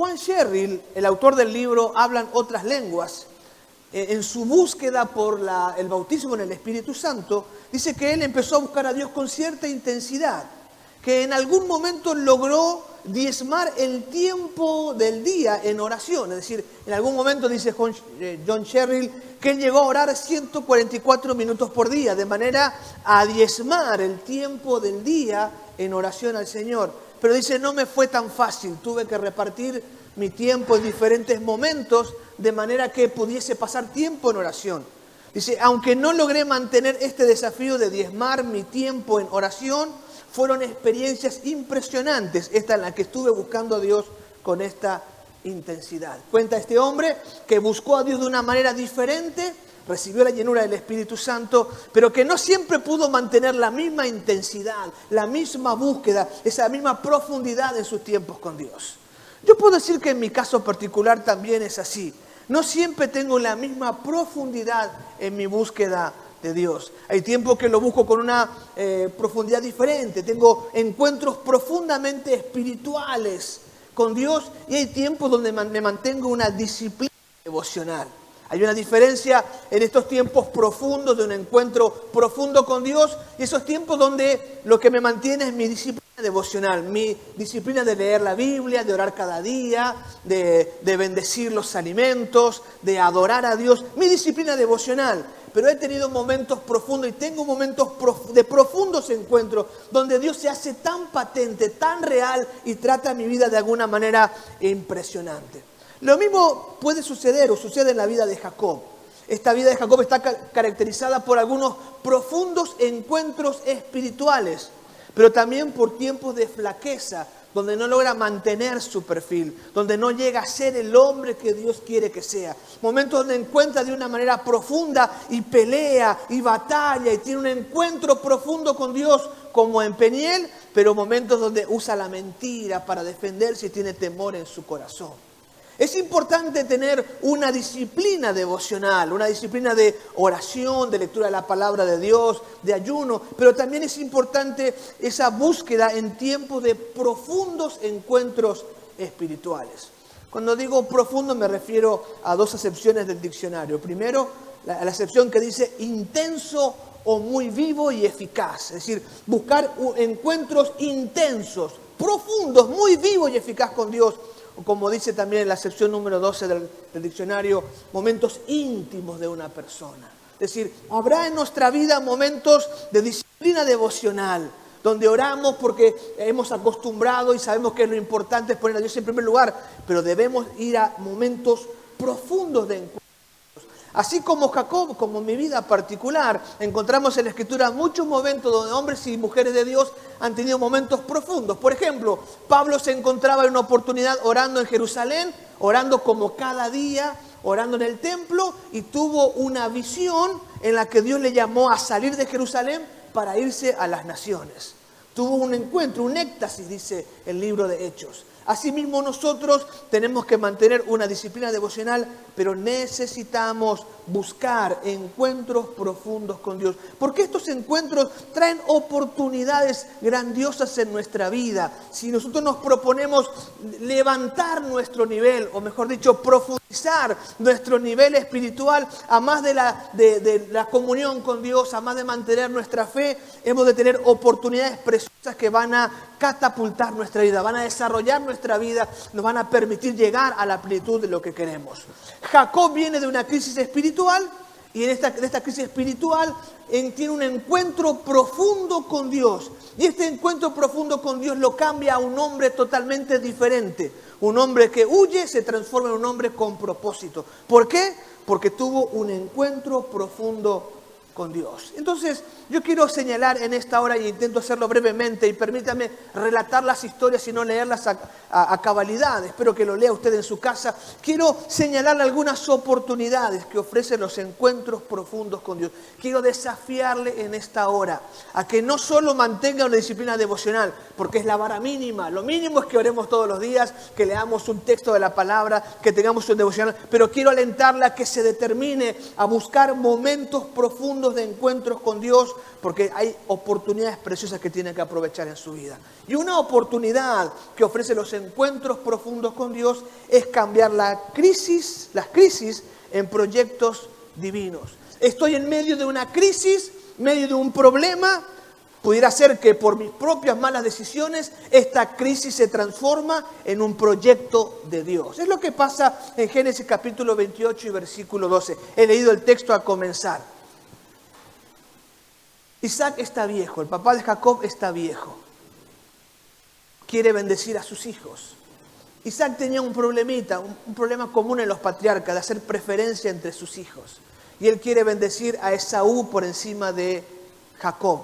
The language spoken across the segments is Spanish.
Juan Sherrill, el autor del libro Hablan otras lenguas, en su búsqueda por el bautismo en el Espíritu Santo, dice que él empezó a buscar a Dios con cierta intensidad, que en algún momento logró diezmar el tiempo del día en oración. Es decir, en algún momento dice John Sherrill que él llegó a orar 144 minutos por día, de manera a diezmar el tiempo del día en oración al Señor. Pero dice, no me fue tan fácil, tuve que repartir mi tiempo en diferentes momentos, de manera que pudiese pasar tiempo en oración. Dice, aunque no logré mantener este desafío de diezmar mi tiempo en oración, fueron experiencias impresionantes, esta en la que estuve buscando a Dios con esta intensidad. Cuenta este hombre que buscó a Dios de una manera diferente, recibió la llenura del Espíritu Santo, pero que no siempre pudo mantener la misma intensidad, la misma búsqueda, esa misma profundidad en sus tiempos con Dios. Yo puedo decir que en mi caso particular también es así. No siempre tengo la misma profundidad en mi búsqueda de Dios. Hay tiempos que lo busco con una profundidad diferente. Tengo encuentros profundamente espirituales con Dios y hay tiempos donde me mantengo una disciplina devocional. Hay una diferencia en estos tiempos profundos de un encuentro profundo con Dios y esos tiempos donde lo que me mantiene es mi disciplina devocional, mi disciplina de leer la Biblia, de orar cada día, de bendecir los alimentos, de adorar a Dios, mi disciplina devocional. Pero he tenido momentos profundos y tengo momentos de profundos encuentros donde Dios se hace tan patente, tan real y trata mi vida de alguna manera impresionante. Lo mismo puede suceder o sucede en la vida de Jacob. Esta vida de Jacob está caracterizada por algunos profundos encuentros espirituales, pero también por tiempos de flaqueza, donde no logra mantener su perfil, donde no llega a ser el hombre que Dios quiere que sea. Momentos donde encuentra de una manera profunda y pelea y batalla y tiene un encuentro profundo con Dios como en Peniel, pero momentos donde usa la mentira para defenderse y tiene temor en su corazón. Es importante tener una disciplina devocional, una disciplina de oración, de lectura de la palabra de Dios, de ayuno, pero también es importante esa búsqueda en tiempos de profundos encuentros espirituales. Cuando digo profundo me refiero a dos acepciones del diccionario. Primero, la acepción que dice intenso o muy vivo y eficaz, es decir, buscar encuentros intensos, profundos, muy vivos y eficaz con Dios. O como dice también en la sección número 12 del diccionario, momentos íntimos de una persona. Es decir, habrá en nuestra vida momentos de disciplina devocional, donde oramos porque hemos acostumbrado y sabemos que lo importante es poner a Dios en primer lugar, pero debemos ir a momentos profundos de encuentro. Así como Jacob, como en mi vida particular, encontramos en la Escritura muchos momentos donde hombres y mujeres de Dios han tenido momentos profundos. Por ejemplo, Pablo se encontraba en una oportunidad orando en Jerusalén, orando como cada día, orando en el templo, y tuvo una visión en la que Dios le llamó a salir de Jerusalén para irse a las naciones. Tuvo un encuentro, un éxtasis, dice el libro de Hechos. Asimismo nosotros tenemos que mantener una disciplina devocional, pero necesitamos buscar encuentros profundos con Dios. Porque estos encuentros traen oportunidades grandiosas en nuestra vida. Si nosotros nos proponemos levantar nuestro nivel, o mejor dicho, profundizar nuestro nivel espiritual, a más de la comunión con Dios, a más de mantener nuestra fe, hemos de tener oportunidades preciosas que van a catapultar nuestra vida, van a desarrollar nuestra vida, nos van a permitir llegar a la plenitud de lo que queremos. Jacob viene de una crisis espiritual y en esta crisis espiritual tiene un encuentro profundo con Dios. Y este encuentro profundo con Dios lo cambia a un hombre totalmente diferente. Un hombre que huye se transforma en un hombre con propósito. ¿Por qué? Porque tuvo un encuentro profundo con Dios. Entonces, yo quiero señalar en esta hora, y intento hacerlo brevemente, y permítame relatar las historias y no leerlas a cabalidad. Espero que lo lea usted en su casa. Quiero señalarle algunas oportunidades que ofrecen los encuentros profundos con Dios. Quiero desafiarle en esta hora a que no solo mantenga una disciplina devocional, porque es la vara mínima. Lo mínimo es que oremos todos los días, que leamos un texto de la palabra, que tengamos un devocional, pero quiero alentarla a que se determine a buscar momentos profundos profundos de encuentros con Dios, porque hay oportunidades preciosas que tiene que aprovechar en su vida. Y una oportunidad que ofrece los encuentros profundos con Dios es cambiar las crisis en proyectos divinos. Estoy en medio de una crisis, en medio de un problema. Pudiera ser que por mis propias malas decisiones esta crisis se transforma en un proyecto de Dios. Es lo que pasa en Génesis capítulo 28 y versículo 12. He leído el texto a comenzar. Isaac está viejo, el papá de Jacob está viejo. Quiere bendecir a sus hijos. Isaac tenía un problemita, un problema común en los patriarcas de hacer preferencia entre sus hijos. Y él quiere bendecir a Esaú por encima de Jacob.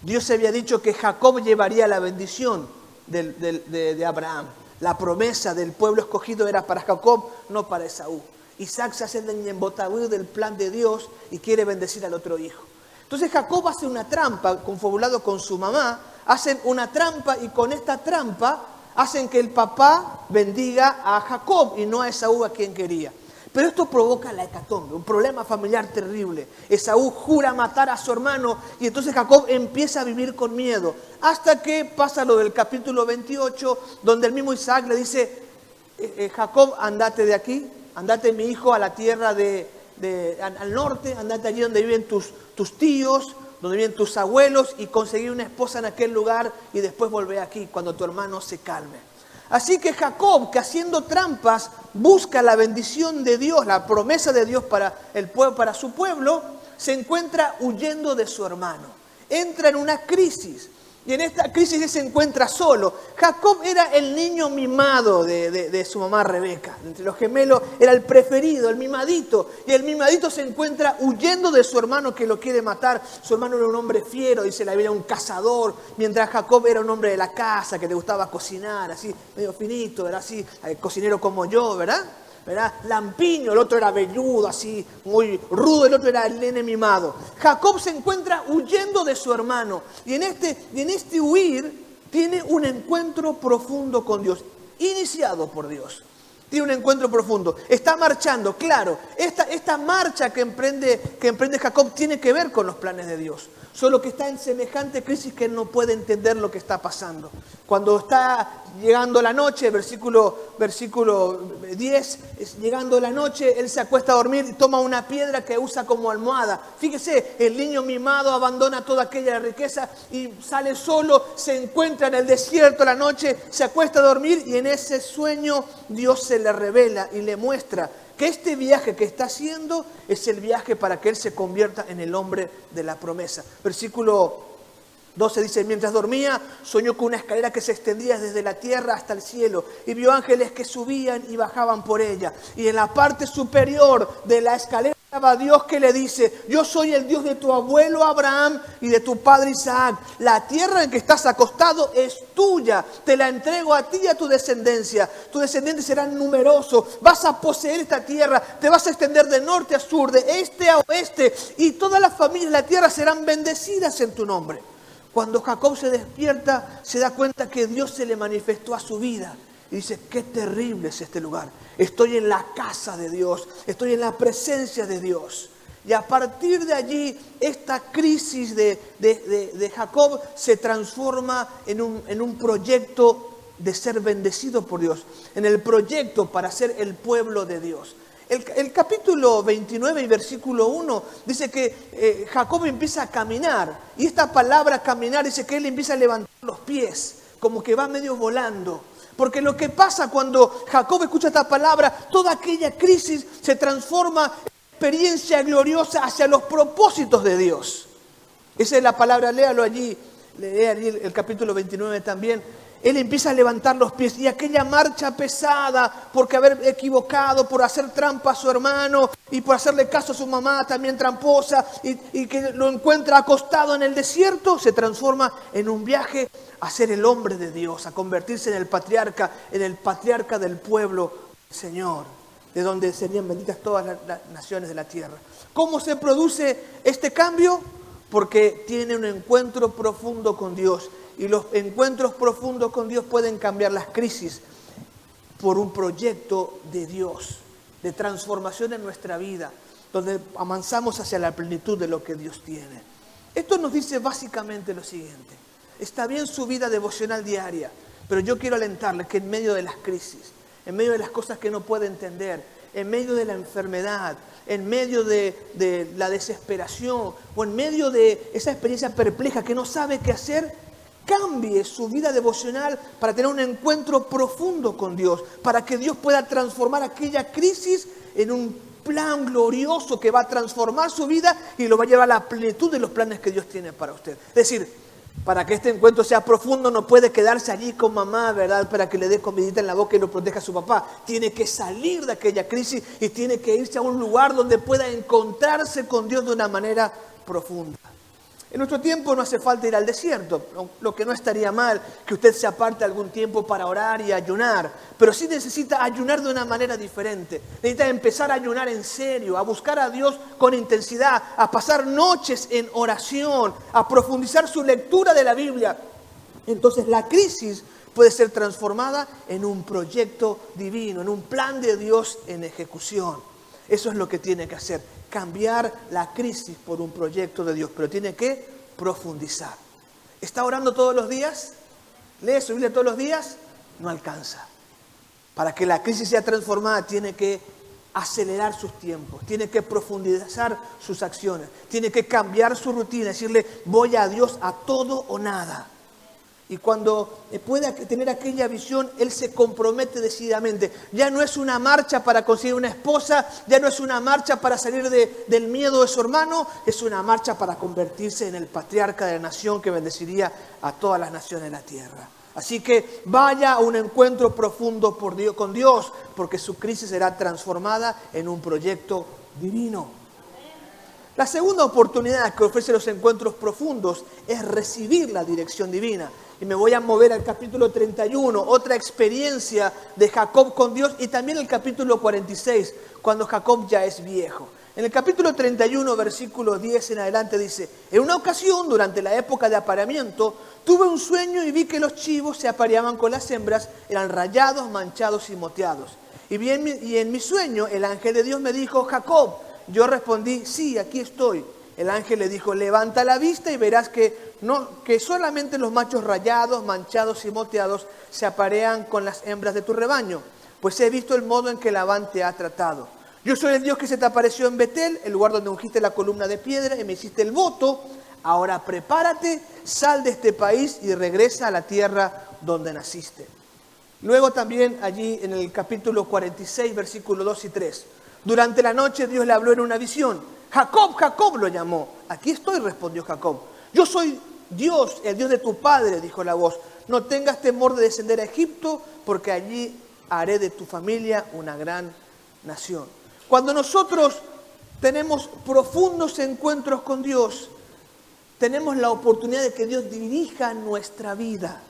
Dios se había dicho que Jacob llevaría la bendición de Abraham. La promesa del pueblo escogido era para Jacob, no para Esaú. Isaac se hace el embotabú del plan de Dios y quiere bendecir al otro hijo. Entonces Jacob hace una trampa, confabulado con su mamá, hacen una trampa y con esta trampa hacen que el papá bendiga a Jacob y no a Esaú, a quien quería. Pero esto provoca la hecatombe, un problema familiar terrible. Esaú jura matar a su hermano y entonces Jacob empieza a vivir con miedo. Hasta que pasa lo del capítulo 28, donde el mismo Isaac le dice, Jacob, andate de aquí, andate mi hijo a la tierra al norte, andate allí donde viven tus tíos, donde viven tus abuelos y conseguí una esposa en aquel lugar y después volvé aquí cuando tu hermano se calme. Así que Jacob, que haciendo trampas, busca la bendición de Dios, la promesa de Dios para el pueblo, para su pueblo, se encuentra huyendo de su hermano. Entra en una crisis. Y en esta crisis él se encuentra solo. Jacob era el niño mimado de su mamá Rebeca. Entre los gemelos era el preferido, el mimadito. Y el mimadito se encuentra huyendo de su hermano que lo quiere matar. Su hermano era un hombre fiero, dice la Biblia, un cazador. Mientras Jacob era un hombre de la casa, que le gustaba cocinar, así medio finito, era así, cocinero como yo, ¿verdad? Lampiño, el otro era velludo, así, muy rudo, el otro era el nene mimado. Jacob se encuentra huyendo de su hermano y en este huir tiene un encuentro profundo con Dios, iniciado por Dios. Tiene un encuentro profundo, está marchando, claro, esta marcha que emprende Jacob tiene que ver con los planes de Dios. Solo que está en semejante crisis que él no puede entender lo que está pasando. Cuando está llegando la noche, versículo 10, llegando la noche, él se acuesta a dormir y toma una piedra que usa como almohada. Fíjese, el niño mimado abandona toda aquella riqueza y sale solo, se encuentra en el desierto la noche, se acuesta a dormir y en ese sueño Dios se le revela y le muestra que este viaje que está haciendo es el viaje para que él se convierta en el hombre de la promesa. Versículo 12 dice, mientras dormía, soñó con una escalera que se extendía desde la tierra hasta el cielo y vio ángeles que subían y bajaban por ella. Y en la parte superior de la escalera estaba Dios que le dice, yo soy el Dios de tu abuelo Abraham y de tu padre Isaac. La tierra en que estás acostado es tuya. Te la entrego a ti y a tu descendencia. Tu descendencia será numeroso. Vas a poseer esta tierra. Te vas a extender de norte a sur, de este a oeste. Y todas las familias de la tierra serán bendecidas en tu nombre. Cuando Jacob se despierta, se da cuenta que Dios se le manifestó a su vida. Y dice, qué terrible es este lugar. Estoy en la casa de Dios, estoy en la presencia de Dios. Y a partir de allí, esta crisis de Jacob se transforma en un proyecto de ser bendecido por Dios. En el proyecto para ser el pueblo de Dios. El capítulo 29 y versículo 1 dice que Jacob empieza a caminar. Y esta palabra caminar dice que él empieza a levantar los pies, como que va medio volando. Porque lo que pasa cuando Jacob escucha esta palabra, toda aquella crisis se transforma en experiencia gloriosa hacia los propósitos de Dios. Esa es la palabra, léalo allí, lea allí el capítulo 29 también. Él empieza a levantar los pies y aquella marcha pesada porque haber equivocado, por hacer trampa a su hermano y por hacerle caso a su mamá también tramposa y que lo encuentra acostado en el desierto, se transforma en un viaje a ser el hombre de Dios, a convertirse en el patriarca del pueblo del Señor, de donde serían benditas todas las naciones de la tierra. ¿Cómo se produce este cambio? Porque tiene un encuentro profundo con Dios. Y los encuentros profundos con Dios pueden cambiar las crisis por un proyecto de Dios, de transformación en nuestra vida. donde avanzamos hacia la plenitud de lo que Dios tiene. Esto nos dice básicamente lo siguiente: está bien su vida devocional diaria, pero yo quiero alentarle que en medio de las crisis, en medio de las cosas que no puede entender, en medio de la enfermedad, en medio de la desesperación o en medio de esa experiencia perpleja que no sabe qué hacer, cambie su vida devocional para tener un encuentro profundo con Dios, para que Dios pueda transformar aquella crisis en un plan glorioso que va a transformar su vida y lo va a llevar a la plenitud de los planes que Dios tiene para usted. Es decir, para que este encuentro sea profundo no puede quedarse allí con mamá, ¿verdad?, para que le dé comidita en la boca y lo proteja a su papá. Tiene que salir de aquella crisis y tiene que irse a un lugar donde pueda encontrarse con Dios de una manera profunda. En nuestro tiempo no hace falta ir al desierto, lo que no estaría mal que usted se aparte algún tiempo para orar y ayunar, pero sí necesita ayunar de una manera diferente. Necesita empezar a ayunar en serio, a buscar a Dios con intensidad, a pasar noches en oración, a profundizar su lectura de la Biblia. Entonces la crisis puede ser transformada en un proyecto divino, en un plan de Dios en ejecución. Eso es lo que tiene que hacer, cambiar la crisis por un proyecto de Dios, pero tiene que profundizar. ¿Está orando todos los días? ¿Lee su Biblia todos los días? No alcanza. Para que la crisis sea transformada tiene que acelerar sus tiempos, tiene que profundizar sus acciones, tiene que cambiar su rutina, decirle voy a Dios a todo o nada. Y cuando pueda tener aquella visión, él se compromete decididamente. Ya no es una marcha para conseguir una esposa, ya no es una marcha para salir del miedo de su hermano, es una marcha para convertirse en el patriarca de la nación que bendeciría a todas las naciones de la tierra. Así que vaya a un encuentro profundo con Dios, porque su crisis será transformada en un proyecto divino. La segunda oportunidad que ofrece los encuentros profundos es recibir la dirección divina. Y me voy a mover al capítulo 31, otra experiencia de Jacob con Dios, y también el capítulo 46, cuando Jacob ya es viejo. En el capítulo 31, versículo 10 en adelante dice: en una ocasión, durante la época de apareamiento, tuve un sueño y vi que los chivos se apareaban con las hembras, eran rayados, manchados y moteados. Y en mi sueño el ángel de Dios me dijo: Jacob. Yo respondí: sí, aquí estoy. El ángel le dijo: levanta la vista y verás que solamente los machos rayados, manchados y moteados se aparean con las hembras de tu rebaño, pues he visto el modo en que Labán te ha tratado. Yo soy el Dios que se te apareció en Betel, el lugar donde ungiste la columna de piedra y me hiciste el voto. Ahora prepárate, sal de este país y regresa a la tierra donde naciste. Luego también allí en el capítulo 46, versículos 2 y 3. Durante la noche Dios le habló en una visión. Jacob, Jacob, lo llamó. Aquí estoy, respondió Jacob. Yo soy Dios, el Dios de tu padre, dijo la voz. No tengas temor de descender a Egipto, porque allí haré de tu familia una gran nación. Cuando nosotros tenemos profundos encuentros con Dios, tenemos la oportunidad de que Dios dirija nuestra vida.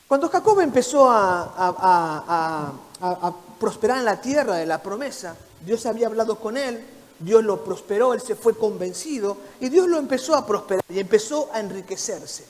Cuando Jacob empezó a prosperar en la tierra de la promesa, Dios había hablado con él, Dios lo prosperó, él se fue convencido y Dios lo empezó a prosperar y empezó a enriquecerse.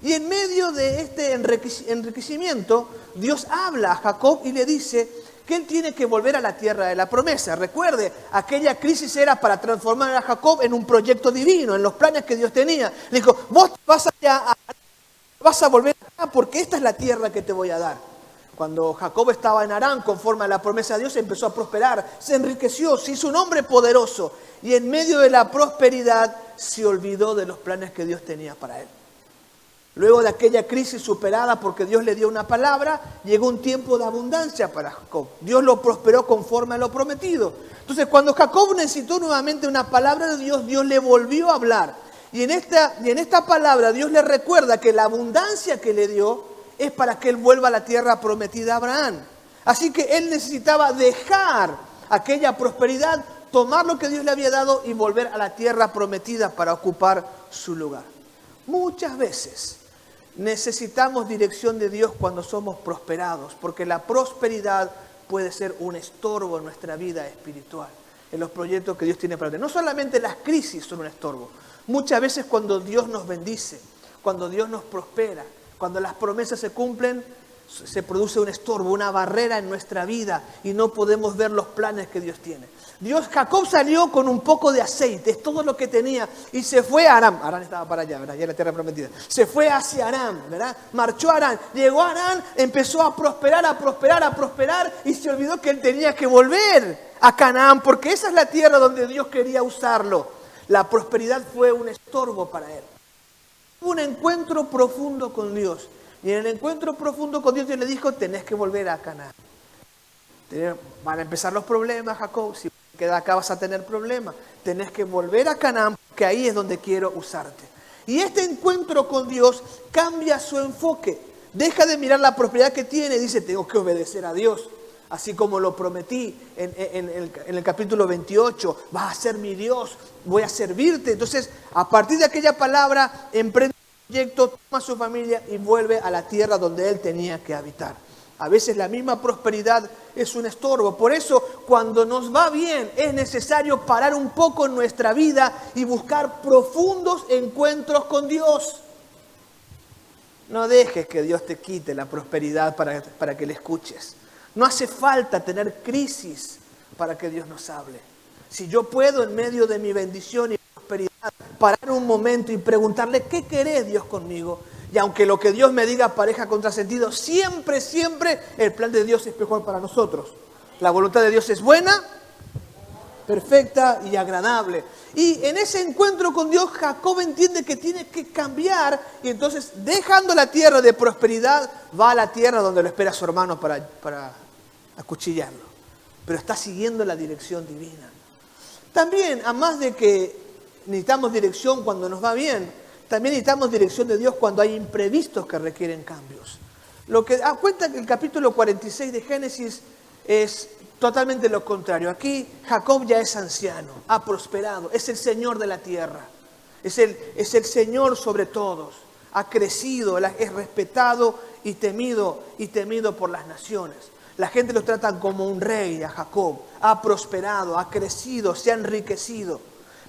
Y en medio de este enriquecimiento, Dios habla a Jacob y le dice que él tiene que volver a la tierra de la promesa. Recuerde, aquella crisis era para transformar a Jacob en un proyecto divino, en los planes que Dios tenía. Le dijo: vos vas a volver acá porque esta es la tierra que te voy a dar. Cuando Jacob estaba en Harán, conforme a la promesa de Dios, empezó a prosperar, se enriqueció, se hizo un hombre poderoso. Y en medio de la prosperidad se olvidó de los planes que Dios tenía para él. Luego de aquella crisis superada porque Dios le dio una palabra, llegó un tiempo de abundancia para Jacob. Dios lo prosperó conforme a lo prometido. Entonces, cuando Jacob necesitó nuevamente una palabra de Dios, Dios le volvió a hablar. Y en esta palabra Dios le recuerda que la abundancia que le dio es para que él vuelva a la tierra prometida a Abraham. Así que él necesitaba dejar aquella prosperidad, tomar lo que Dios le había dado y volver a la tierra prometida para ocupar su lugar. Muchas veces necesitamos dirección de Dios cuando somos prosperados, porque la prosperidad puede ser un estorbo en nuestra vida espiritual, en los proyectos que Dios tiene para nosotros. No solamente las crisis son un estorbo, muchas veces cuando Dios nos bendice, cuando Dios nos prospera, cuando las promesas se cumplen, se produce un estorbo, una barrera en nuestra vida y no podemos ver los planes que Dios tiene. Jacob salió con un poco de aceite, es todo lo que tenía, y se fue a Aram. Aram estaba para allá, ¿verdad? Ya era la tierra prometida. Se fue hacia Aram, ¿verdad? Marchó a Aram, llegó a Aram, empezó a prosperar, y se olvidó que él tenía que volver a Canaán, porque esa es la tierra donde Dios quería usarlo. La prosperidad fue un estorbo para él. Hubo un encuentro profundo con Dios, y en el encuentro profundo con Dios le dijo, tenés que volver a Canaán. Van a empezar los problemas, Jacob, si quedas acá vas a tener problemas. Tenés que volver a Canaán, que ahí es donde quiero usarte. Y este encuentro con Dios cambia su enfoque. Deja de mirar la prosperidad que tiene y dice, tengo que obedecer a Dios. Así como lo prometí en el capítulo 28, vas a ser mi Dios, voy a servirte. Entonces, a partir de aquella palabra, emprende un proyecto, toma a su familia y vuelve a la tierra donde él tenía que habitar. A veces la misma prosperidad es un estorbo. Por eso, cuando nos va bien, es necesario parar un poco en nuestra vida y buscar profundos encuentros con Dios. No dejes que Dios te quite la prosperidad para que le escuches. No hace falta tener crisis para que Dios nos hable. Si yo puedo, en medio de mi bendición y prosperidad, parar un momento y preguntarle, ¿qué querés, Dios, conmigo? Y aunque lo que Dios me diga parezca contrasentido, siempre el plan de Dios es mejor para nosotros. La voluntad de Dios es buena, perfecta y agradable. Y en ese encuentro con Dios, Jacob entiende que tiene que cambiar. Y entonces, dejando la tierra de prosperidad, va a la tierra donde lo espera su hermano para acuchillarlo. Pero está siguiendo la dirección divina. También, además de que necesitamos dirección cuando nos va bien, también necesitamos dirección de Dios cuando hay imprevistos que requieren cambios. Lo que da cuenta que el capítulo 46 de Génesis es totalmente lo contrario. Aquí Jacob ya es anciano, ha prosperado, es el Señor de la tierra, es el Señor sobre todos, ha crecido, es respetado y temido por las naciones. La gente lo trata como un rey a Jacob, ha prosperado, ha crecido, se ha enriquecido.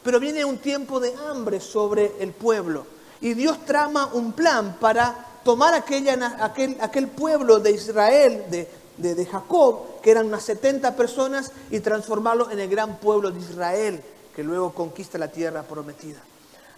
Pero viene un tiempo de hambre sobre el pueblo y Dios trama un plan para tomar aquel pueblo de Israel, de Jacob, que eran unas 70 personas, y transformarlo en el gran pueblo de Israel, que luego conquista la tierra prometida.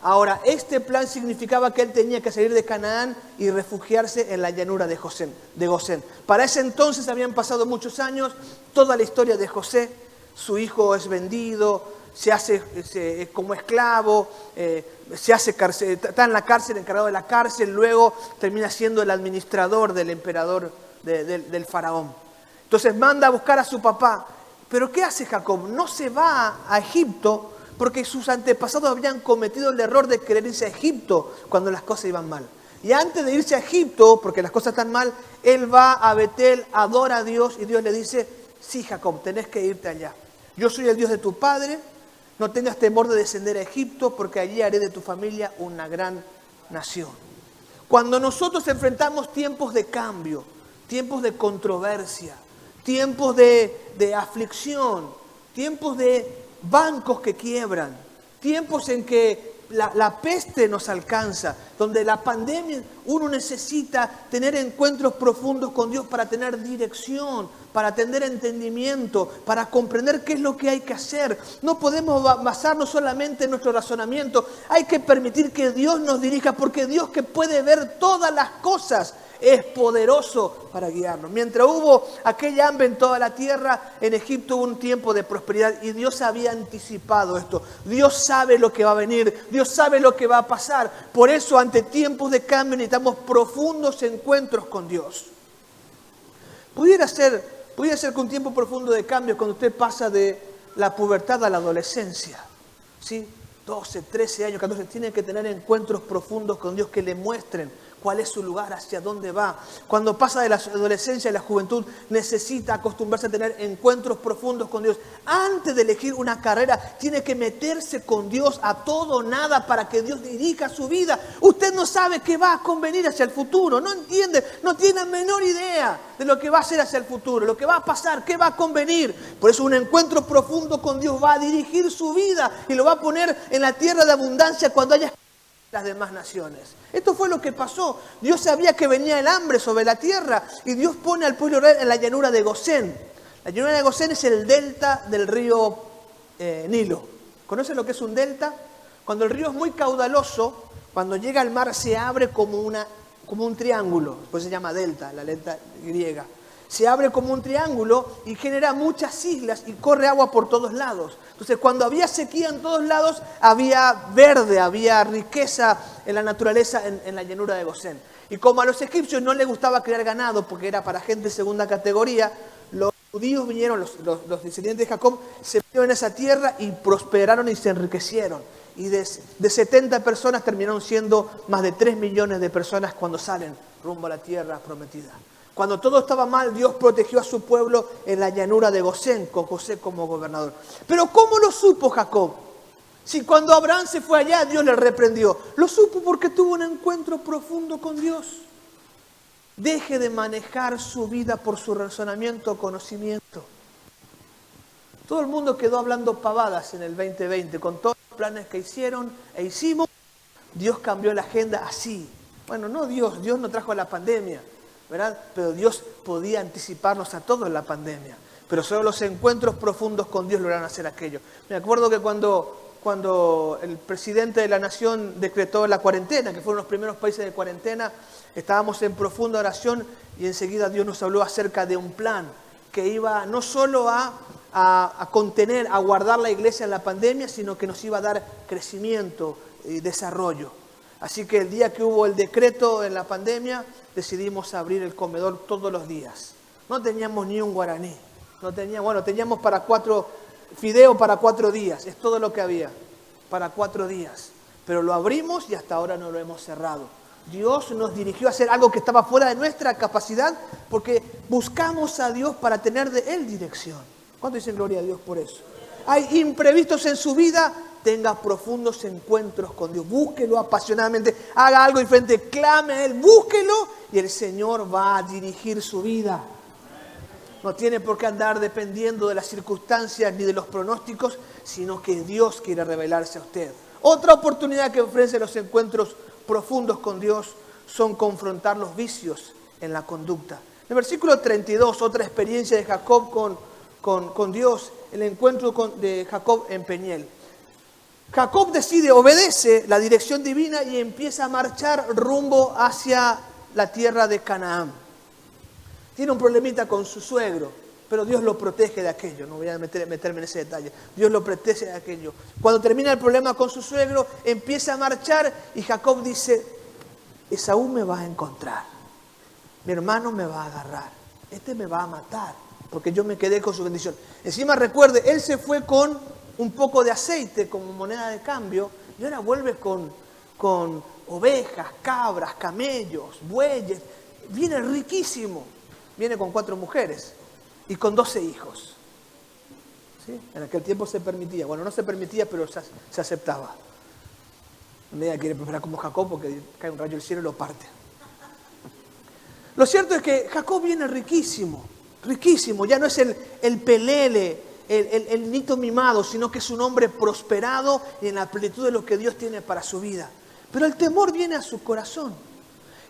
Ahora, este plan significaba que él tenía que salir de Canaán y refugiarse en la llanura de Gosén. Para ese entonces habían pasado muchos años, toda la historia de José, su hijo es vendido, se hace como esclavo, está en la cárcel, encargado de la cárcel, luego termina siendo el administrador del emperador, del faraón. Entonces manda a buscar a su papá. Pero ¿qué hace Jacob? No se va a Egipto porque sus antepasados habían cometido el error de querer irse a Egipto cuando las cosas iban mal. Y antes de irse a Egipto, porque las cosas están mal, él va a Betel, adora a Dios y Dios le dice, sí, Jacob, tenés que irte allá. Yo soy el Dios de tu padre. No tengas temor de descender a Egipto, porque allí haré de tu familia una gran nación. Cuando nosotros enfrentamos tiempos de cambio, tiempos de controversia, tiempos de aflicción, tiempos de bancos que quiebran, tiempos en que la peste nos alcanza, donde la pandemia, uno necesita tener encuentros profundos con Dios para tener dirección, para tener entendimiento, para comprender qué es lo que hay que hacer. No podemos basarnos solamente en nuestro razonamiento, hay que permitir que Dios nos dirija, porque Dios, que puede ver todas las cosas, es poderoso para guiarnos. Mientras hubo aquella hambre en toda la tierra, en Egipto hubo un tiempo de prosperidad y Dios había anticipado esto. Dios sabe lo que va a venir, Dios sabe lo que va a pasar. Por eso, ante tiempos de cambio, necesitamos profundos encuentros con Dios. Pudiera ser que un tiempo profundo de cambio cuando usted pasa de la pubertad a la adolescencia, ¿sí? 12, 13 años, 14, tiene que tener encuentros profundos con Dios que le muestren cuál es su lugar, hacia dónde va. Cuando pasa de la adolescencia a la juventud, necesita acostumbrarse a tener encuentros profundos con Dios. Antes de elegir una carrera, tiene que meterse con Dios a todo o nada para que Dios dirija su vida. Usted no sabe qué va a convenir hacia el futuro, no entiende, no tiene la menor idea de lo que va a hacer hacia el futuro, lo que va a pasar, qué va a convenir. Por eso un encuentro profundo con Dios va a dirigir su vida y lo va a poner en la tierra de abundancia cuando haya las demás naciones. Esto fue lo que pasó. Dios sabía que venía el hambre sobre la tierra y Dios pone al pueblo en la llanura de Gosén. La llanura de Gosén es el delta del río Nilo. ¿Conocen lo que es un delta? Cuando el río es muy caudaloso, cuando llega al mar se abre como un triángulo, pues se llama delta, la delta griega. Se abre como un triángulo y genera muchas islas y corre agua por todos lados. Entonces, cuando había sequía en todos lados, había verde, había riqueza en la naturaleza en la llanura de Gosén. Y como a los egipcios no les gustaba criar ganado, porque era para gente de segunda categoría, los judíos vinieron, los descendientes de Jacob, se metieron en esa tierra y prosperaron y se enriquecieron. Y de 70 personas terminaron siendo más de 3 millones de personas cuando salen rumbo a la tierra prometida. Cuando todo estaba mal, Dios protegió a su pueblo en la llanura de Gosén, con José como gobernador. Pero ¿cómo lo supo Jacob? Si cuando Abraham se fue allá, Dios le reprendió. Lo supo porque tuvo un encuentro profundo con Dios. Deje de manejar su vida por su razonamiento o conocimiento. Todo el mundo quedó hablando pavadas en el 2020, con todos los planes que hicieron e hicimos. Dios cambió la agenda así. Bueno, no Dios no trajo la pandemia, ¿verdad? Pero Dios podía anticiparnos a todos en la pandemia. Pero solo los encuentros profundos con Dios lograron hacer aquello. Me acuerdo que cuando el presidente de la nación decretó la cuarentena, que fueron los primeros países de cuarentena, estábamos en profunda oración y enseguida Dios nos habló acerca de un plan que iba no solo a contener, a guardar la iglesia en la pandemia, sino que nos iba a dar crecimiento y desarrollo. Así que el día que hubo el decreto en la pandemia, decidimos abrir el comedor todos los días. No teníamos ni un guaraní. Teníamos fideo para 4 días. Es todo lo que había, para 4 días. Pero lo abrimos y hasta ahora no lo hemos cerrado. Dios nos dirigió a hacer algo que estaba fuera de nuestra capacidad porque buscamos a Dios para tener de Él dirección. ¿Cuánto dicen gloria a Dios por eso? Hay imprevistos en su vida, tenga profundos encuentros con Dios. Búsquelo apasionadamente, haga algo diferente, clame a Él, búsquelo y el Señor va a dirigir su vida. No tiene por qué andar dependiendo de las circunstancias ni de los pronósticos, sino que Dios quiere revelarse a usted. Otra oportunidad que ofrece los encuentros profundos con Dios son confrontar los vicios en la conducta. En el versículo 32, otra experiencia de Jacob con Dios, el encuentro de Jacob en Peniel. Jacob obedece la dirección divina y empieza a marchar rumbo hacia la tierra de Canaán. Tiene un problemita con su suegro, pero Dios lo protege de aquello. No voy a meterme en ese detalle. Dios lo protege de aquello. Cuando termina el problema con su suegro, empieza a marchar y Jacob dice, Esaú me va a encontrar. Mi hermano me va a agarrar. Este me va a matar, porque yo me quedé con su bendición. Encima recuerde, él se fue con un poco de aceite como moneda de cambio y ahora vuelve con ovejas, cabras, camellos, bueyes. Viene riquísimo. Viene con 4 mujeres y con 12 hijos. ¿Sí? En aquel tiempo se permitía. Bueno, no se permitía, pero se aceptaba. Nadie quiere preparar como Jacob porque cae un rayo del cielo y lo parte. Lo cierto es que Jacob viene riquísimo. Riquísimo. Ya no es el pelele, el nito mimado, sino que es un hombre prosperado y en la plenitud de lo que Dios tiene para su vida. Pero el temor viene a su corazón.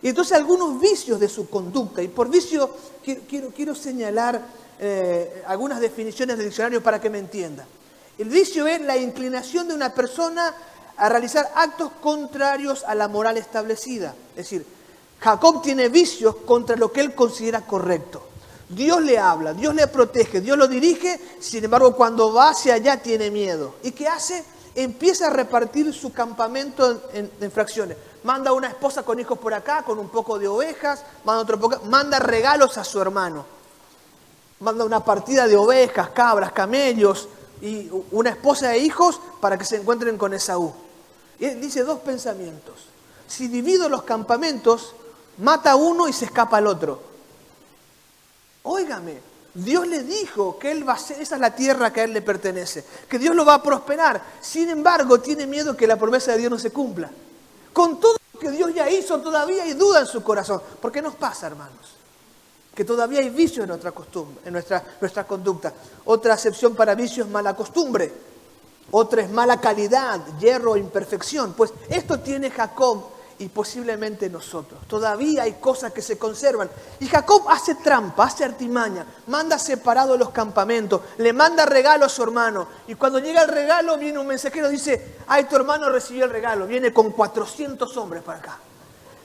Y entonces algunos vicios de su conducta, y por vicio quiero señalar algunas definiciones del diccionario para que me entiendan. El vicio es la inclinación de una persona a realizar actos contrarios a la moral establecida. Es decir, Jacob tiene vicios contra lo que él considera correcto. Dios le habla, Dios le protege, Dios lo dirige, sin embargo cuando va hacia allá tiene miedo. ¿Y qué hace? Empieza a repartir su campamento en fracciones. Manda una esposa con hijos por acá, con un poco de ovejas, manda regalos a su hermano. Manda una partida de ovejas, cabras, camellos y una esposa e hijos para que se encuentren con Esaú. Y él dice 2 pensamientos. Si divido los campamentos, mata a uno y se escapa al otro. Óigame, Dios le dijo que él va a ser, esa es la tierra que a él le pertenece, que Dios lo va a prosperar. Sin embargo, tiene miedo que la promesa de Dios no se cumpla. Con todo lo que Dios ya hizo, todavía hay duda en su corazón. ¿Por qué nos pasa, hermanos? Que todavía hay vicios en nuestra costumbre, en nuestra conducta. Otra acepción para vicio es mala costumbre. Otra es mala calidad, hierro, imperfección. Pues esto tiene Jacob y posiblemente nosotros. Todavía hay cosas que se conservan. Y Jacob hace trampa, hace artimaña, manda separado los campamentos, le manda regalo a su hermano. Y cuando llega el regalo, viene un mensajero y dice, ay, tu hermano recibió el regalo. Viene con 400 hombres para acá.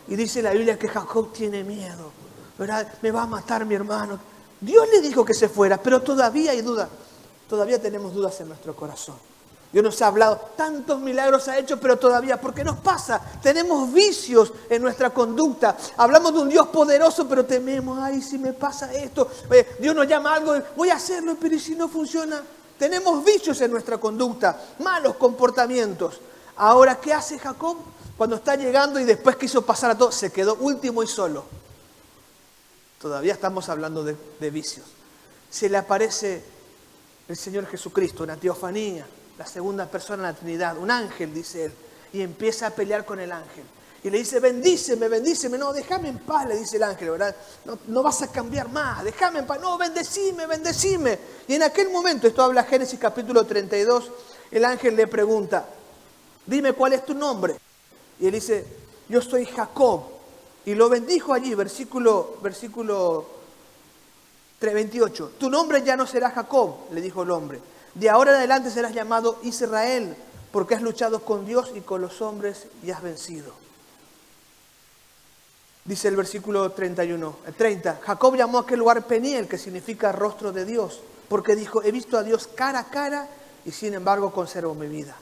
Y dice la Biblia que Jacob tiene miedo, ¿verdad? Me va a matar mi hermano. Dios le dijo que se fuera, pero todavía hay duda. Todavía tenemos dudas en nuestro corazón. Dios nos ha hablado, tantos milagros ha hecho, pero todavía, porque nos pasa, tenemos vicios en nuestra conducta. Hablamos de un Dios poderoso, pero tememos, ay, si me pasa esto. Dios nos llama a algo, voy a hacerlo, pero ¿y si no funciona? Tenemos vicios en nuestra conducta, malos comportamientos. Ahora, ¿qué hace Jacob? Cuando está llegando y después quiso pasar a todo, se quedó último y solo. Todavía estamos hablando de vicios. Se le aparece el Señor Jesucristo, una teofanía, la segunda persona de la Trinidad, un ángel, dice él, y empieza a pelear con el ángel. Y le dice, bendíceme, bendíceme. No, déjame en paz, le dice el ángel, ¿verdad? No vas a cambiar más, déjame en paz. No, bendecime, bendecime. Y en aquel momento, esto habla Génesis capítulo 32, el ángel le pregunta, dime cuál es tu nombre. Y él dice, yo soy Jacob. Y lo bendijo allí, versículo 28. Tu nombre ya no será Jacob, le dijo el hombre. De ahora en adelante serás llamado Israel, porque has luchado con Dios y con los hombres y has vencido. Dice el versículo 30. Jacob llamó a aquel lugar Peniel, que significa rostro de Dios, porque dijo, he visto a Dios cara a cara y sin embargo conservo mi vida.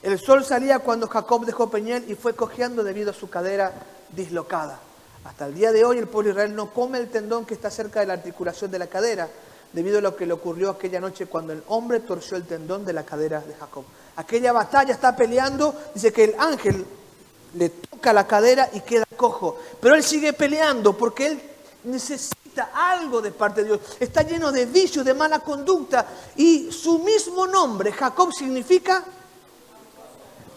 El sol salía cuando Jacob dejó Peniel y fue cojeando debido a su cadera dislocada. Hasta el día de hoy el pueblo de Israel no come el tendón que está cerca de la articulación de la cadera, debido a lo que le ocurrió aquella noche cuando el hombre torció el tendón de la cadera de Jacob. Aquella batalla está peleando, dice que el ángel le toca la cadera y queda cojo, pero él sigue peleando porque él necesita algo de parte de Dios. Está lleno de vicios, de mala conducta, y su mismo nombre, Jacob, significa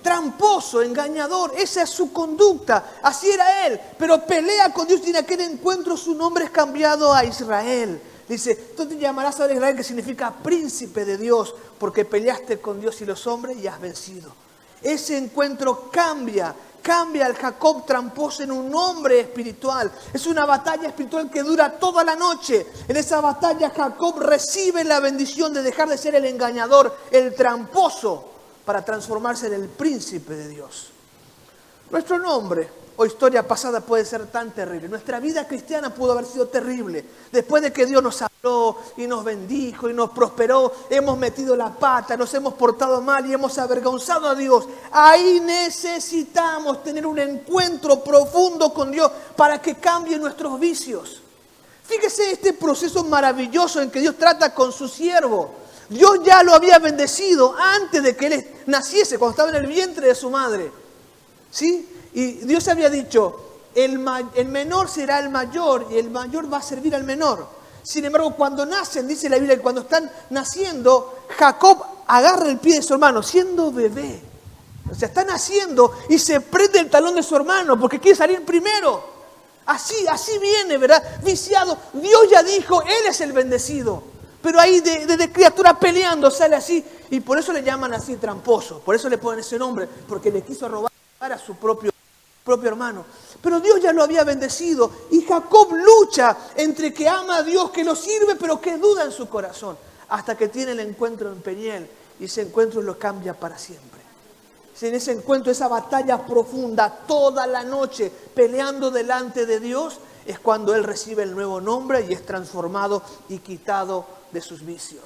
tramposo, engañador. Esa es su conducta, así era él, pero pelea con Dios y en aquel encuentro su nombre es cambiado a Israel. Dice, tú te llamarás ahora Israel, que significa príncipe de Dios, porque peleaste con Dios y los hombres y has vencido. Ese encuentro cambia al Jacob tramposo en un hombre espiritual. Es una batalla espiritual que dura toda la noche. En esa batalla Jacob recibe la bendición de dejar de ser el engañador, el tramposo, para transformarse en el príncipe de Dios. Nuestro nombre o historia pasada puede ser tan terrible. Nuestra vida cristiana pudo haber sido terrible. Después de que Dios nos habló y nos bendijo y nos prosperó, hemos metido la pata, nos hemos portado mal y hemos avergonzado a Dios. Ahí necesitamos tener un encuentro profundo con Dios para que cambie nuestros vicios. Fíjese este proceso maravilloso en que Dios trata con su siervo. Dios ya lo había bendecido antes de que él naciese, cuando estaba en el vientre de su madre. ¿Sí? Y Dios había dicho, el menor será el mayor y el mayor va a servir al menor. Sin embargo, cuando nacen, dice la Biblia que cuando están naciendo, Jacob agarra el pie de su hermano, siendo bebé. O sea, está naciendo y se prende el talón de su hermano porque quiere salir primero. Así viene, ¿verdad? Viciado. Dios ya dijo, él es el bendecido. Pero ahí de criatura peleando sale así. Y por eso le llaman así tramposo. Por eso le ponen ese nombre. Porque le quiso robar a su propio hermano. Pero Dios ya lo había bendecido. Y Jacob lucha entre que ama a Dios, que lo sirve, pero que duda en su corazón. Hasta que tiene el encuentro en Peniel. Y ese encuentro lo cambia para siempre. En ese encuentro, esa batalla profunda, toda la noche, peleando delante de Dios, es cuando él recibe el nuevo nombre y es transformado y quitado de sus vicios.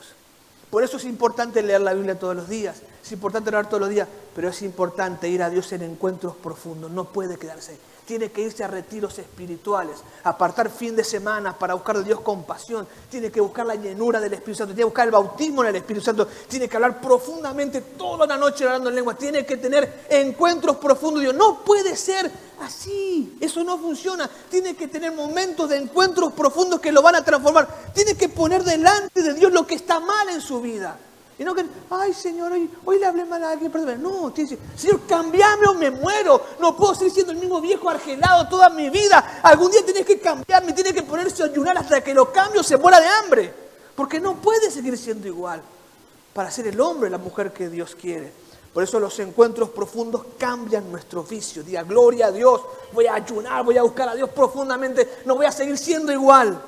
Por eso es importante leer la Biblia todos los días, es importante orar todos los días, pero es importante ir a Dios en encuentros profundos, no puede quedarse. Tiene que irse a retiros espirituales, apartar fin de semana para buscar de Dios compasión, tiene que buscar la llenura del Espíritu Santo, tiene que buscar el bautismo en el Espíritu Santo, tiene que hablar profundamente toda la noche hablando en lengua, tiene que tener encuentros profundos. Dios no puede ser así, eso no funciona. Tiene que tener momentos de encuentros profundos que lo van a transformar. Tiene que poner delante de Dios lo que está mal en su vida. Y no que, ay Señor, hoy le hablé mal a alguien, perdón. No, tiene que decir, Señor, cambiame o me muero. No puedo seguir siendo el mismo viejo argelado toda mi vida. Algún día tienes que cambiarme, tiene que ponerse a ayunar hasta que lo cambio se muera de hambre. Porque no puede seguir siendo igual. para ser el hombre, la mujer que Dios quiere. Por eso los encuentros profundos cambian nuestro oficio. Diga, gloria a Dios, voy a ayunar, voy a buscar a Dios profundamente, no voy a seguir siendo igual.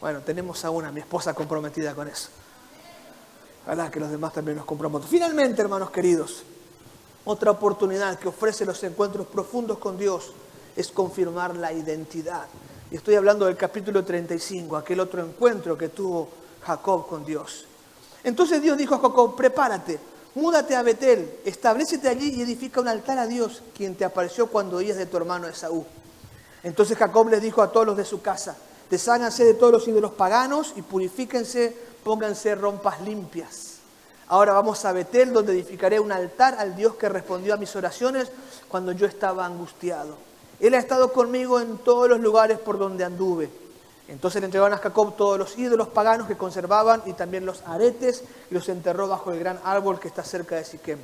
Bueno, tenemos a mi esposa comprometida con eso. Ojalá que los demás también nos comprometan. Finalmente, hermanos queridos, otra oportunidad que ofrece los encuentros profundos con Dios es confirmar la identidad. Y estoy hablando del capítulo 35, aquel otro encuentro que tuvo Jacob con Dios. Entonces Dios dijo a Jacob, prepárate, múdate a Betel, establécete allí y edifica un altar a Dios, quien te apareció cuando oías de tu hermano Esaú. Entonces Jacob les dijo a todos los de su casa, desháganse de todos los ídolos paganos y purifíquense, pónganse rompas limpias. Ahora vamos a Betel, donde edificaré un altar al Dios que respondió a mis oraciones cuando yo estaba angustiado. Él ha estado conmigo en todos los lugares por donde anduve. Entonces le entregaron a Jacob todos los ídolos paganos que conservaban y también los aretes y los enterró bajo el gran árbol que está cerca de Siquem.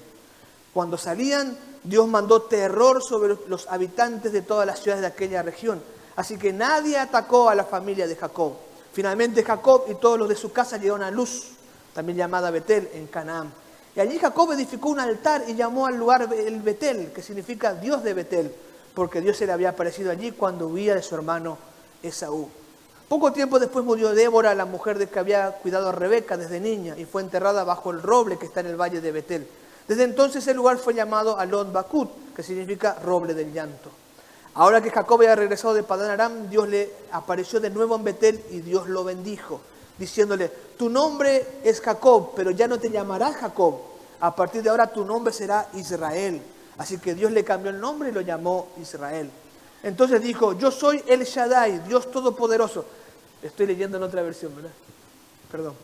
Cuando salían, Dios mandó terror sobre los habitantes de todas las ciudades de aquella región. Así que nadie atacó a la familia de Jacob. Finalmente Jacob y todos los de su casa llegaron a Luz, también llamada Betel, en Canaán. Y allí Jacob edificó un altar y llamó al lugar el Betel, que significa Dios de Betel, porque Dios se le había aparecido allí cuando huía de su hermano Esaú. Poco tiempo después murió Débora, la mujer de que había cuidado a Rebeca desde niña, y fue enterrada bajo el roble que está en el valle de Betel. Desde entonces el lugar fue llamado Alon Bakut, que significa roble del llanto. Ahora que Jacob había regresado de Padán Aram, Dios le apareció de nuevo en Betel y Dios lo bendijo, diciéndole, tu nombre es Jacob, pero ya no te llamarás Jacob. A partir de ahora tu nombre será Israel. Así que Dios le cambió el nombre y lo llamó Israel. Entonces dijo, yo soy El Shaddai, Dios Todopoderoso. Estoy leyendo en otra versión, ¿verdad? Perdón.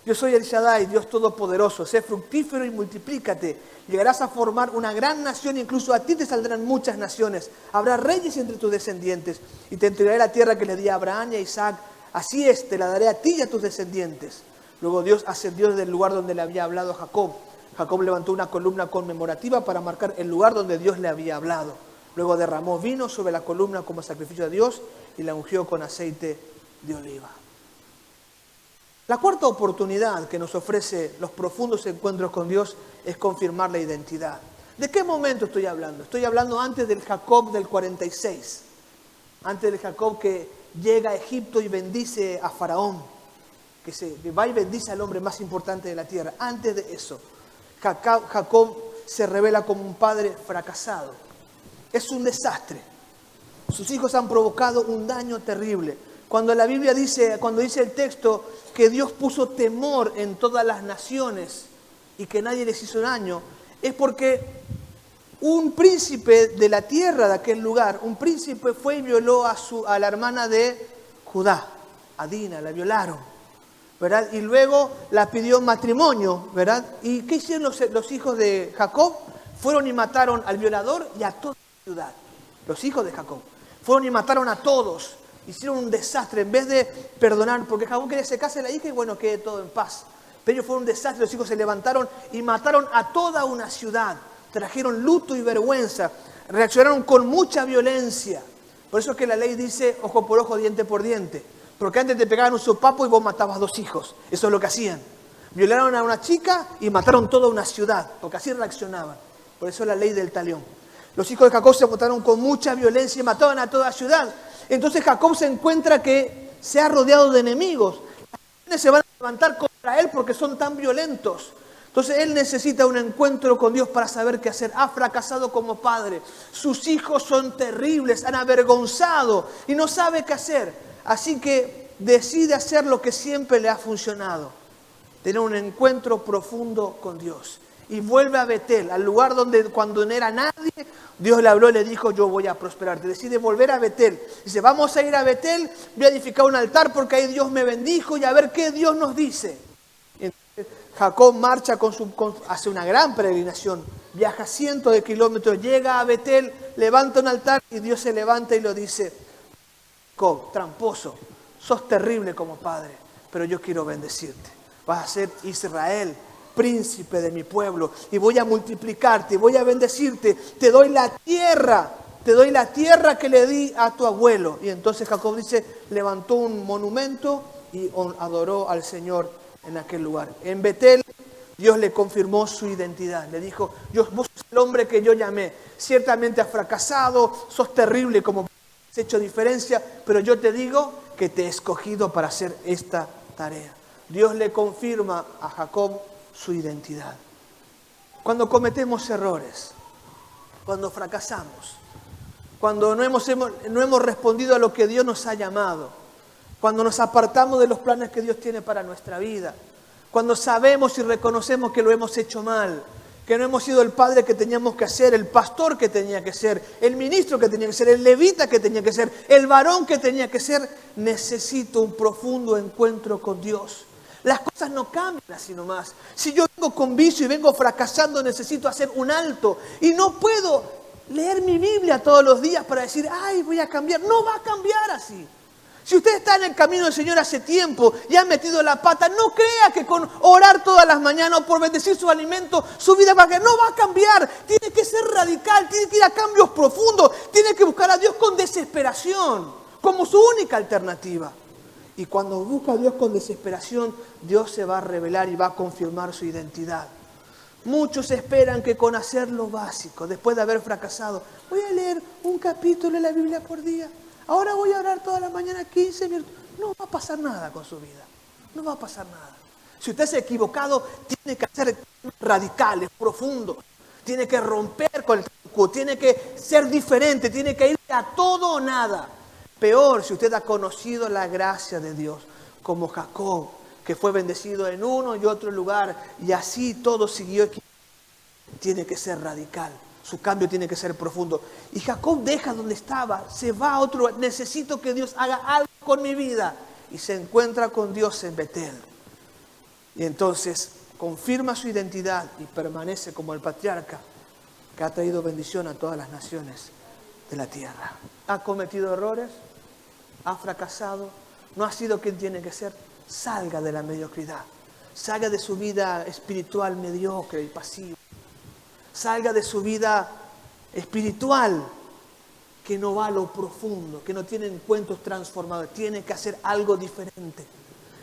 Yo soy El Shaddai, Dios Todopoderoso. Sé fructífero y multiplícate. Llegarás a formar una gran nación, incluso a ti te saldrán muchas naciones. Habrá reyes entre tus descendientes. Y te entregaré la tierra que le di a Abraham y a Isaac. Así es, te la daré a ti y a tus descendientes. Luego Dios ascendió desde el lugar donde le había hablado a Jacob. Jacob levantó una columna conmemorativa para marcar el lugar donde Dios le había hablado. Luego derramó vino sobre la columna como sacrificio a Dios y la ungió con aceite de oliva. La cuarta oportunidad que nos ofrece los profundos encuentros con Dios es confirmar la identidad. ¿De qué momento estoy hablando? Estoy hablando antes del Jacob del 46. Antes del Jacob que llega a Egipto y bendice a Faraón. Que va y bendice al hombre más importante de la tierra. Antes de eso, Jacob se revela como un padre fracasado. Es un desastre. Sus hijos han provocado un daño terrible. Cuando la Biblia dice, cuando dice el texto que Dios puso temor en todas las naciones y que nadie les hizo daño, es porque un príncipe de la tierra de aquel lugar, un príncipe fue y violó a la hermana de Judá, a Dina, la violaron, ¿verdad? Y luego la pidió matrimonio, ¿verdad? ¿Y qué hicieron los hijos de Jacob? Fueron y mataron al violador y a toda la ciudad. Los hijos de Jacob fueron y mataron a todos. Hicieron un desastre, en vez de perdonar, porque Jacob quería que se case la hija y bueno, quede todo en paz. Pero ellos fueron un desastre, los hijos se levantaron y mataron a toda una ciudad. Trajeron luto y vergüenza, reaccionaron con mucha violencia. Por eso es que la ley dice ojo por ojo, diente por diente. Porque antes te pegaban un sopapo y vos matabas 2 hijos. Eso es lo que hacían. Violaron a una chica y mataron toda una ciudad, porque así reaccionaban. Por eso es la ley del talión. Los hijos de Jacob se mataron con mucha violencia y mataban a toda la ciudad. Entonces Jacob se encuentra que se ha rodeado de enemigos. Las naciones se van a levantar contra él porque son tan violentos. Entonces él necesita un encuentro con Dios para saber qué hacer. Ha fracasado como padre. Sus hijos son terribles, han avergonzado y no sabe qué hacer. Así que decide hacer lo que siempre le ha funcionado. Tener un encuentro profundo con Dios. Y vuelve a Betel, al lugar donde cuando no era nadie, Dios le habló y le dijo, yo voy a prosperarte. Decide volver a Betel. Dice, vamos a ir a Betel, voy a edificar un altar porque ahí Dios me bendijo y a ver qué Dios nos dice. Entonces, Jacob marcha hace una gran peregrinación, viaja cientos de kilómetros, llega a Betel, levanta un altar y Dios se levanta y lo dice, Jacob, tramposo, sos terrible como padre, pero yo quiero bendecirte. Vas a ser Israel, príncipe de mi pueblo, y voy a multiplicarte, voy a bendecirte, te doy la tierra que le di a tu abuelo. Y entonces Jacob dice, levantó un monumento y adoró al Señor en aquel lugar. En Betel, Dios le confirmó su identidad. Le dijo, vos sos el hombre que yo llamé. Ciertamente has fracasado, sos terrible como has hecho diferencia, pero yo te digo que te he escogido para hacer esta tarea. Dios le confirma a Jacob su identidad. Cuando cometemos errores, cuando fracasamos, cuando no hemos respondido a lo que Dios nos ha llamado, cuando nos apartamos de los planes que Dios tiene para nuestra vida, cuando sabemos y reconocemos que lo hemos hecho mal, que no hemos sido el padre que teníamos que ser, el pastor que tenía que ser, el ministro que tenía que ser, el levita que tenía que ser, el varón que tenía que ser, necesito un profundo encuentro con Dios. Las cosas no cambian así nomás. Si yo vengo con vicio y vengo fracasando, necesito hacer un alto. Y no puedo leer mi Biblia todos los días para decir, ay, voy a cambiar. No va a cambiar así. Si usted está en el camino del Señor hace tiempo y ha metido la pata, no crea que con orar todas las mañanas o por bendecir su alimento, su vida va a cambiar. No va a cambiar. Tiene que ser radical, tiene que ir a cambios profundos, tiene que buscar a Dios con desesperación, como su única alternativa. Y cuando busca a Dios con desesperación, Dios se va a revelar y va a confirmar su identidad. Muchos esperan que con hacer lo básico, después de haber fracasado, voy a leer un capítulo de la Biblia por día. Ahora voy a orar toda la mañana 15 minutos. No va a pasar nada con su vida. No va a pasar nada. Si usted se ha equivocado, tiene que hacer radicales, profundos. Tiene que romper con el truco, tiene que ser diferente, tiene que ir a todo o nada. Peor si usted ha conocido la gracia de Dios, como Jacob, que fue bendecido en uno y otro lugar, y así todo siguió. Tiene que ser radical. Su cambio tiene que ser profundo. Y Jacob deja donde estaba, se va a otro lugar. Necesito que Dios haga algo con mi vida. Y se encuentra con Dios en Betel. Y entonces confirma su identidad y permanece como el patriarca que ha traído bendición a todas las naciones de la tierra. ¿Ha cometido errores? ¿Ha fracasado? ¿No ha sido quien tiene que ser? Salga de la mediocridad. Salga de su vida espiritual mediocre y pasiva. Salga de su vida espiritual que no va a lo profundo, que no tiene encuentros transformadores. Tiene que hacer algo diferente.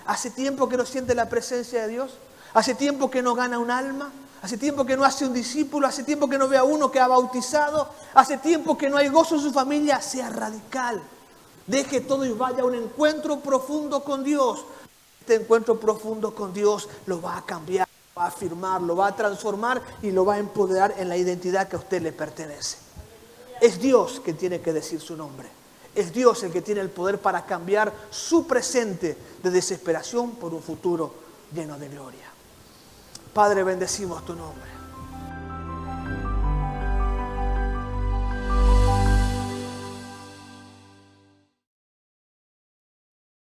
¿Hace tiempo que no siente la presencia de Dios? ¿Hace tiempo que no gana un alma? ¿Hace tiempo que no hace un discípulo? ¿Hace tiempo que no ve a uno que ha bautizado? ¿Hace tiempo que no hay gozo en su familia? Sea radical. Deje todo y vaya a un encuentro profundo con Dios. Este encuentro profundo con Dios lo va a cambiar, lo va a afirmar, lo va a transformar y lo va a empoderar en la identidad que a usted le pertenece. Es Dios quien tiene que decir su nombre. Es Dios el que tiene el poder para cambiar su presente de desesperación por un futuro lleno de gloria. Padre, bendecimos tu nombre.